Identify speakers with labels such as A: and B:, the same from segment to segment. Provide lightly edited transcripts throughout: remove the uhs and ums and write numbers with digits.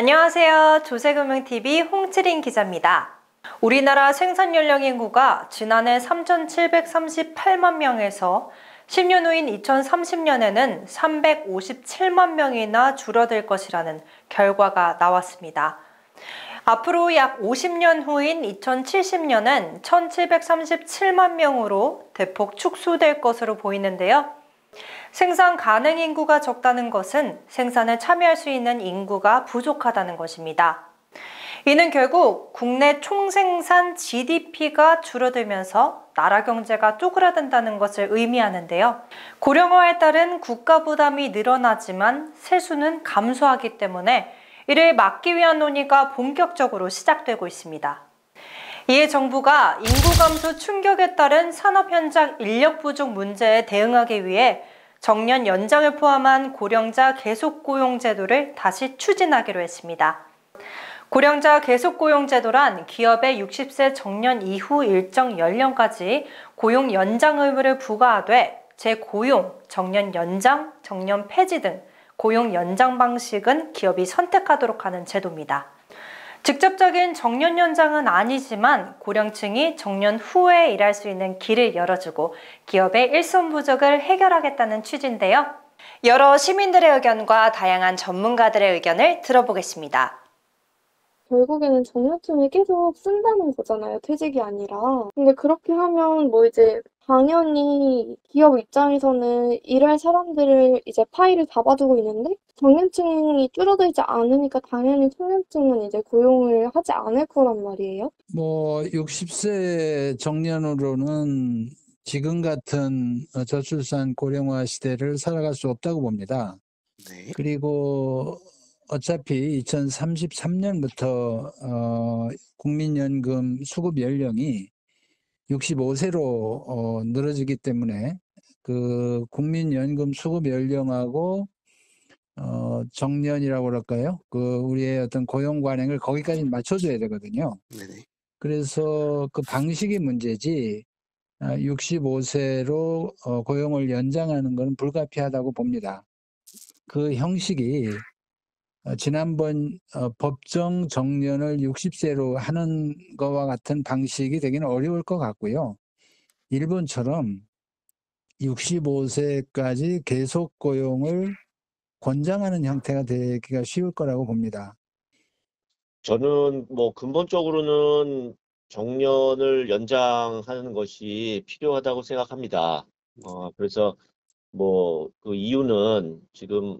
A: 안녕하세요. 조세금융TV 홍채린 기자입니다. 우리나라 생산 연령 인구가 지난해 3,738만 명에서 10년 후인 2030년에는 357만 명이나 줄어들 것이라는 결과가 나왔습니다. 앞으로 약 50년 후인 2070년엔 1,737만 명으로 대폭 축소될 것으로 보이는데요. 생산 가능 인구가 적다는 것은 생산에 참여할 수 있는 인구가 부족하다는 것입니다. 이는 결국 국내 총생산 GDP가 줄어들면서 나라 경제가 쪼그라든다는 것을 의미하는데요. 고령화에 따른 국가 부담이 늘어나지만 세수는 감소하기 때문에 이를 막기 위한 논의가 본격적으로 시작되고 있습니다. 이에 정부가 인구 감소 충격에 따른 산업 현장 인력 부족 문제에 대응하기 위해 정년 연장을 포함한 고령자 계속고용 제도를 다시 추진하기로 했습니다. 고령자 계속고용 제도란 기업의 60세 정년 이후 일정 연령까지 고용 연장 의무를 부과하되 재고용, 정년 연장, 정년 폐지 등 고용 연장 방식은 기업이 선택하도록 하는 제도입니다. 직접적인 정년 연장은 아니지만 고령층이 정년 후에 일할 수 있는 길을 열어주고 기업의 일손 부족을 해결하겠다는 취지인데요. 여러 시민들의 의견과 다양한 전문가들의 의견을 들어보겠습니다.
B: 결국에는 정년층을 계속 쓴다는 거잖아요. 퇴직이 아니라. 근데 그렇게 하면 이제 당연히 기업 입장에서는 일할 사람들을 이제 파이를 잡아두고 있는데 정년층이 줄어들지 않으니까 당연히 청년층은 이제 고용을 하지 않을 거란 말이에요.
C: 60세 정년으로는 지금 같은 저출산 고령화 시대를 살아갈 수 없다고 봅니다.
D: 네.
C: 그리고 어차피 2033년부터 국민연금 수급 연령이 65세로 늘어지기 때문에 그 국민연금 수급 연령하고 정년이라고 그럴까요? 우리의 어떤 고용 관행을 거기까지 맞춰줘야 되거든요.
D: 네네.
C: 그래서 그 방식이 문제지 65세로 고용을 연장하는 것은 불가피하다고 봅니다. 그 형식이 지난번 법정 정년을 60세로 하는 것과 같은 방식이 되기는 어려울 것 같고요. 일본처럼 65세까지 계속 고용을 권장하는 형태가 되기가 쉬울 거라고 봅니다.
D: 저는 근본적으로는 정년을 연장하는 것이 필요하다고 생각합니다. 그래서 그 이유는 지금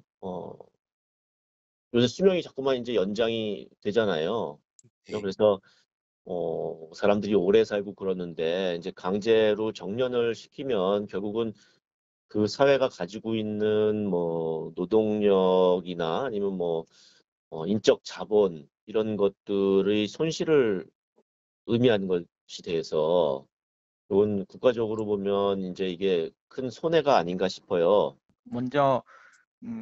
D: 요새 수명이 자꾸만 이제 연장이 되잖아요. 그래서 사람들이 오래 살고 그러는데 이제 강제로 정년을 시키면 결국은 그 사회가 가지고 있는 노동력이나 아니면 인적 자본 이런 것들의 손실을 의미하는 것이 돼서 그건 국가적으로 보면 이제 이게 큰 손해가 아닌가 싶어요.
E: 먼저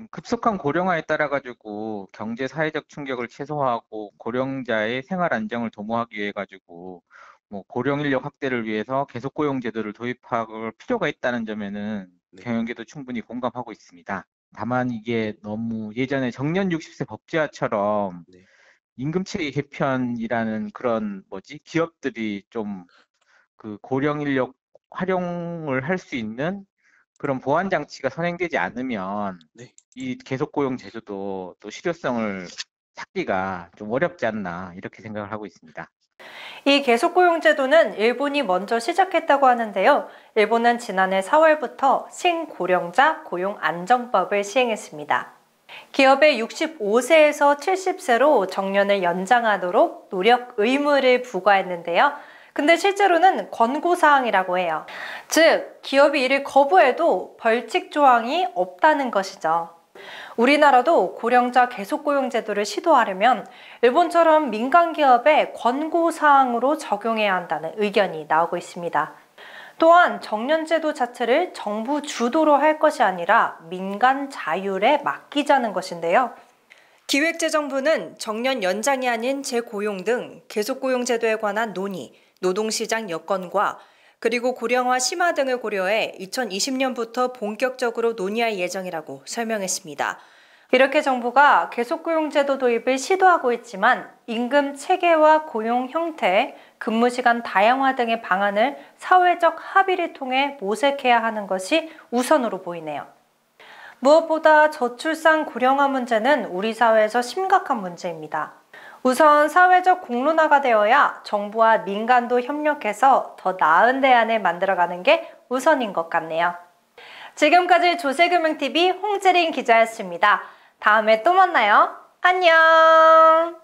E: 급속한 고령화에 따라 가지고 경제 사회적 충격을 최소화하고 고령자의 생활 안정을 도모하기 위해 가지고 고령 인력 확대를 위해서 계속 고용 제도를 도입할 필요가 있다는 점에는
D: 네.
E: 경영계도 충분히 공감하고 있습니다. 다만 이게 너무 예전에 정년 60세 법제화처럼
D: 네.
E: 임금체계 개편이라는 그런 기업들이 좀 그 고령 인력 활용을 할 수 있는 그런 보완 장치가 선행되지 않으면
D: 네.
E: 이 계속 고용 제도도 또 실효성을 찾기가 좀 어렵지 않나 이렇게 생각을 하고 있습니다.
A: 이 계속고용제도는 일본이 먼저 시작했다고 하는데요. 일본은 지난해 4월부터 신고령자 고용안정법을 시행했습니다. 기업의 65세에서 70세로 정년을 연장하도록 노력 의무를 부과했는데요. 근데 실제로는 권고사항이라고 해요. 즉, 기업이 이를 거부해도 벌칙 조항이 없다는 것이죠. 우리나라도 고령자 계속고용 제도를 시도하려면 일본처럼 민간 기업의 권고사항으로 적용해야 한다는 의견이 나오고 있습니다. 또한 정년제도 자체를 정부 주도로 할 것이 아니라 민간 자율에 맡기자는 것인데요. 기획재정부는 정년 연장이 아닌 재고용 등 계속고용 제도에 관한 논의, 노동시장 여건과 그리고 고령화 심화 등을 고려해 2020년부터 본격적으로 논의할 예정이라고 설명했습니다. 이렇게 정부가 계속고용제도 도입을 시도하고 있지만 임금 체계와 고용 형태, 근무시간 다양화 등의 방안을 사회적 합의를 통해 모색해야 하는 것이 우선으로 보이네요. 무엇보다 저출산 고령화 문제는 우리 사회에서 심각한 문제입니다. 우선 사회적 공론화가 되어야 정부와 민간도 협력해서 더 나은 대안을 만들어가는 게 우선인 것 같네요. 지금까지 조세금융TV 홍지린 기자였습니다. 다음에 또 만나요. 안녕!